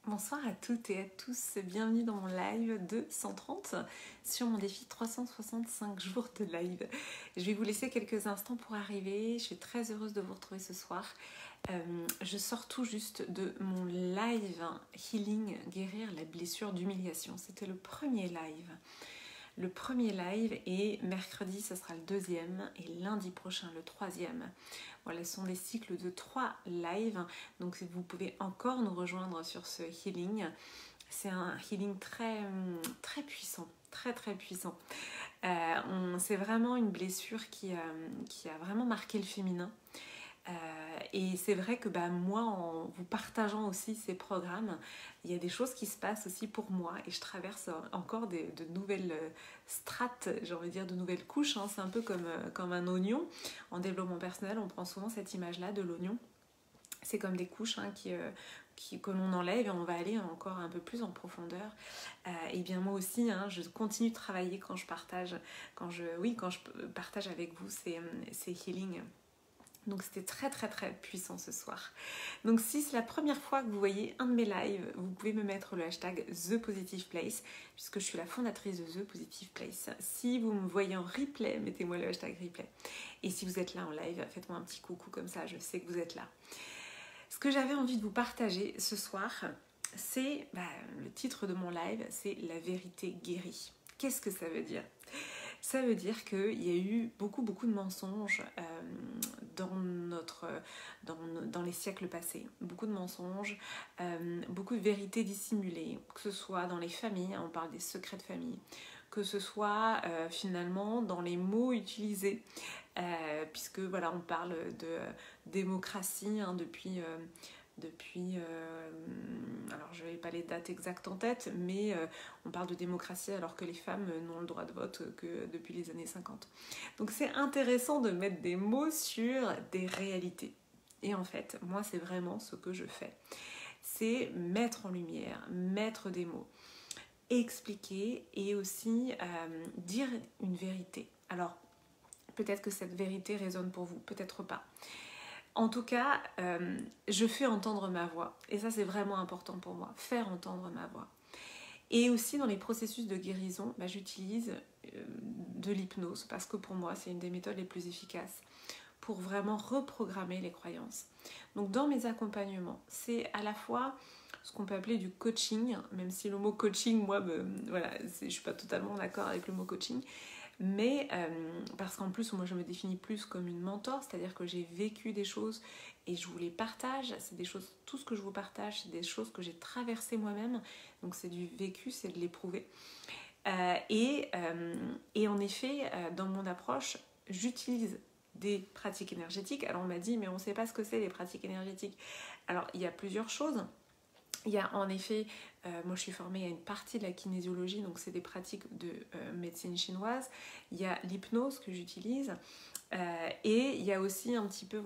Bonsoir à toutes et à tous, bienvenue dans mon live de 130 sur mon défi 365 jours de live. Je vais vous laisser quelques instants pour arriver, je suis très heureuse de vous retrouver ce soir. Je sors tout juste de mon live Healing, guérir la blessure d'humiliation. C'était le premier live. Et mercredi ce sera le deuxième et lundi prochain le troisième. Voilà, ce sont des cycles de 3 lives, donc vous pouvez encore nous rejoindre sur ce healing. C'est un healing très, très puissant, très très puissant. C'est vraiment une blessure qui a vraiment marqué le féminin. Et c'est vrai que moi, en vous partageant aussi ces programmes, il y a des choses qui se passent aussi pour moi et je traverse encore de nouvelles strates, j'ai envie de dire de nouvelles couches. C'est un peu comme un oignon. En développement personnel, on prend souvent cette image-là de l'oignon. C'est comme des couches que l'on enlève et on va aller encore un peu plus en profondeur. Et bien moi aussi, je continue de travailler quand je partage avec vous ces healings. Donc c'était très très très puissant ce soir. Donc si c'est la première fois que vous voyez un de mes lives, vous pouvez me mettre le hashtag ThePositivePlace puisque je suis la fondatrice de The Positive Place. Si vous me voyez en replay, mettez-moi le hashtag replay. Et si vous êtes là en live, faites-moi un petit coucou comme ça, je sais que vous êtes là. Ce que j'avais envie de vous partager ce soir, c'est le titre de mon live, c'est La vérité guérit. Qu'est-ce que ça veut dire ? Ça veut dire qu'il y a eu beaucoup de mensonges dans les siècles passés. Beaucoup de mensonges, beaucoup de vérités dissimulées, que ce soit dans les familles, on parle des secrets de famille, que ce soit finalement dans les mots utilisés, puisque voilà, on parle de démocratie depuis alors je n'avais pas les dates exactes en tête, mais on parle de démocratie alors que les femmes n'ont le droit de vote que depuis les années 50. Donc c'est intéressant de mettre des mots sur des réalités. Et en fait, moi c'est vraiment ce que je fais. C'est mettre en lumière, mettre des mots, expliquer et aussi dire une vérité. Alors peut-être que cette vérité résonne pour vous, peut-être pas. En tout cas, je fais entendre ma voix. Et ça, c'est vraiment important pour moi, faire entendre ma voix. Et aussi, dans les processus de guérison, j'utilise de l'hypnose parce que pour moi, c'est une des méthodes les plus efficaces pour vraiment reprogrammer les croyances. Donc, dans mes accompagnements, c'est à la fois ce qu'on peut appeler du coaching, même si le mot coaching, moi, je ne suis pas totalement d'accord avec le mot coaching. Mais parce qu'en plus moi je me définis plus comme une mentor, c'est-à-dire que j'ai vécu des choses et je vous les partage, c'est des choses, tout ce que je vous partage c'est des choses que j'ai traversées moi-même, donc c'est du vécu, c'est de l'éprouver. Et en effet dans mon approche j'utilise des pratiques énergétiques. Alors on m'a dit mais on ne sait pas ce que c'est les pratiques énergétiques. Alors il y a plusieurs choses. Il y a en effet, moi je suis formée à une partie de la kinésiologie, donc c'est des pratiques de médecine chinoise. Il y a l'hypnose que j'utilise et il y a aussi un petit peu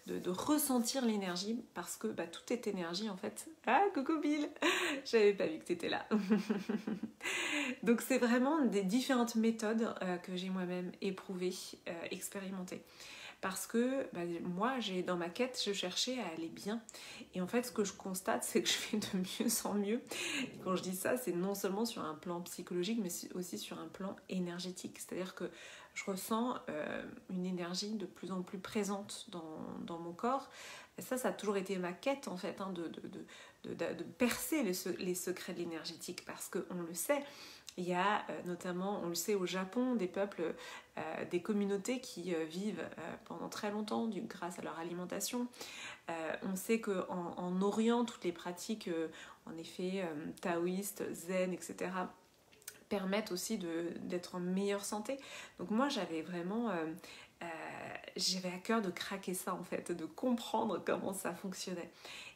de ressentir l'énergie parce que tout est énergie en fait. Ah coucou Bill, j'avais pas vu que tu étais là. Donc c'est vraiment des différentes méthodes que j'ai moi-même éprouvées, expérimentées. Parce que moi, dans ma quête, je cherchais à aller bien. Et en fait, ce que je constate, c'est que je vais de mieux en mieux. Et quand je dis ça, c'est non seulement sur un plan psychologique, mais aussi sur un plan énergétique. C'est-à-dire que je ressens une énergie de plus en plus présente dans mon corps. Et ça a toujours été ma quête, en fait, de percer les secrets de l'énergétique. Parce qu'on le sait, il y a notamment, on le sait au Japon, des peuples, des communautés qui vivent pendant très longtemps grâce à leur alimentation. On sait qu'en Orient, toutes les pratiques, en effet, taoïstes, zen, etc., permettent aussi d'être en meilleure santé. Donc moi, j'avais vraiment... j'avais à cœur de craquer ça, en fait, de comprendre comment ça fonctionnait.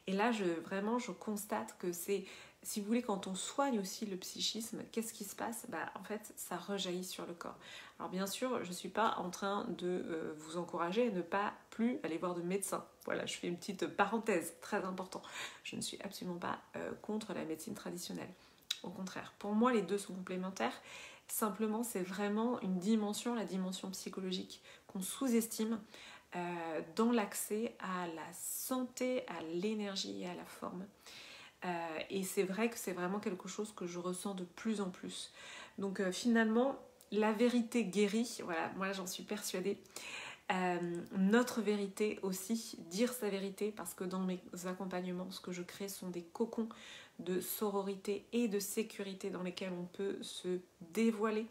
Et là, je constate que c'est... Si vous voulez, quand on soigne aussi le psychisme, qu'est-ce qui se passe ? En fait, ça rejaillit sur le corps. Alors bien sûr, je ne suis pas en train de vous encourager à ne pas plus aller voir de médecin. Voilà, je fais une petite parenthèse, très important. Je ne suis absolument pas contre la médecine traditionnelle. Au contraire, pour moi, les deux sont complémentaires. Simplement, c'est vraiment une dimension, la dimension psychologique, qu'on sous-estime dans l'accès à la santé, à l'énergie et à la forme. Et c'est vrai que c'est vraiment quelque chose que je ressens de plus en plus. Donc finalement, la vérité guérit, voilà, moi j'en suis persuadée. Notre vérité aussi, dire sa vérité, parce que dans mes accompagnements, ce que je crée sont des cocons de sororité et de sécurité dans lesquels on peut se dévoiler,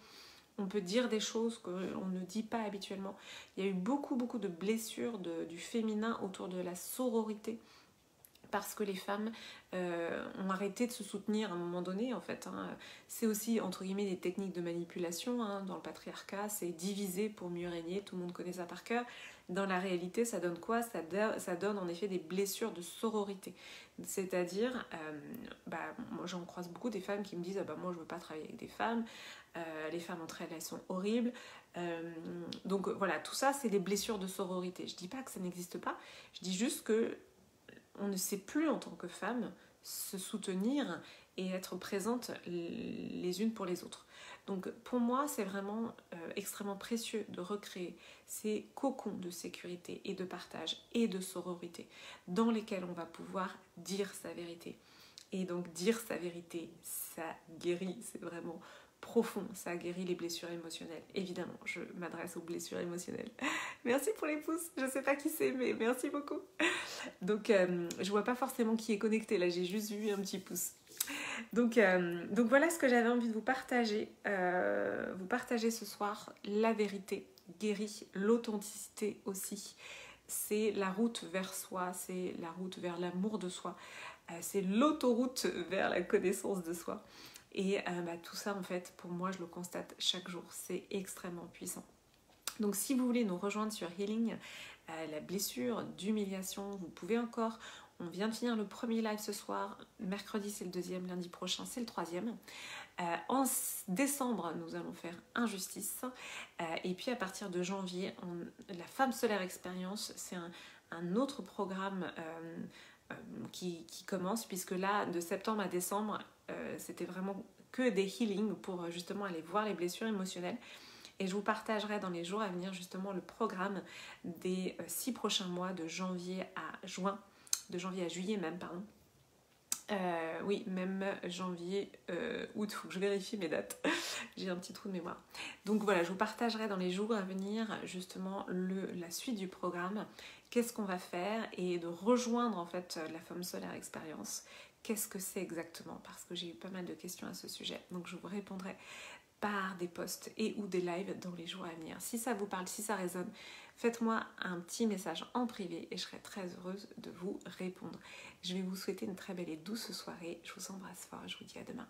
on peut dire des choses qu'on ne dit pas habituellement. Il y a eu beaucoup de blessures du féminin autour de la sororité, parce que les femmes ont arrêté de se soutenir à un moment donné en fait. C'est aussi entre guillemets des techniques de manipulation dans le patriarcat, c'est diviser pour mieux régner, tout le monde connaît ça par cœur. Dans la réalité, ça donne quoi ? Ça donne en effet des blessures de sororité. C'est-à-dire, moi j'en croise beaucoup des femmes qui me disent moi je veux pas travailler avec des femmes, les femmes entre elles sont horribles. Donc voilà, tout ça c'est des blessures de sororité. Je dis pas que ça n'existe pas, je dis juste que on ne sait plus en tant que femme se soutenir et être présente les unes pour les autres. Donc pour moi, c'est vraiment extrêmement précieux de recréer ces cocons de sécurité et de partage et de sororité dans lesquels on va pouvoir dire sa vérité. Et donc dire sa vérité, ça guérit, c'est vraiment profond, ça guérit les blessures émotionnelles. Évidemment, je m'adresse aux blessures émotionnelles. Merci pour les pouces, je sais pas qui c'est, mais merci beaucoup. Donc je vois pas forcément qui est connecté, là j'ai juste vu un petit pouce. Donc voilà ce que j'avais envie de vous partager ce soir. La vérité guérit, l'authenticité aussi. C'est la route vers soi, c'est la route vers l'amour de soi, c'est l'autoroute vers la connaissance de soi. Et tout ça en fait, pour moi je le constate chaque jour, c'est extrêmement puissant. Donc si vous voulez nous rejoindre sur Healing, la blessure d'humiliation, vous pouvez encore. On vient de finir le premier live ce soir, mercredi c'est le deuxième, lundi prochain c'est le troisième. En décembre, nous allons faire Injustice. Et puis à partir de janvier, la Femme Solaire Expérience, c'est un autre programme qui commence, puisque là, de septembre à décembre, c'était vraiment que des healings pour justement aller voir les blessures émotionnelles. Et je vous partagerai dans les jours à venir justement le programme des 6 prochains mois, de janvier à juillet même, pardon. Oui, même janvier, août, il faut que je vérifie mes dates. J'ai un petit trou de mémoire. Donc voilà, je vous partagerai dans les jours à venir justement la suite du programme. Qu'est-ce qu'on va faire et de rejoindre en fait la Femme Solaire Expérience. Qu'est-ce que c'est exactement ? Parce que j'ai eu pas mal de questions à ce sujet. Donc je vous répondrai par des posts et ou des lives dans les jours à venir. Si ça vous parle, si ça résonne, faites-moi un petit message en privé et je serai très heureuse de vous répondre. Je vais vous souhaiter une très belle et douce soirée. Je vous embrasse fort et je vous dis à demain.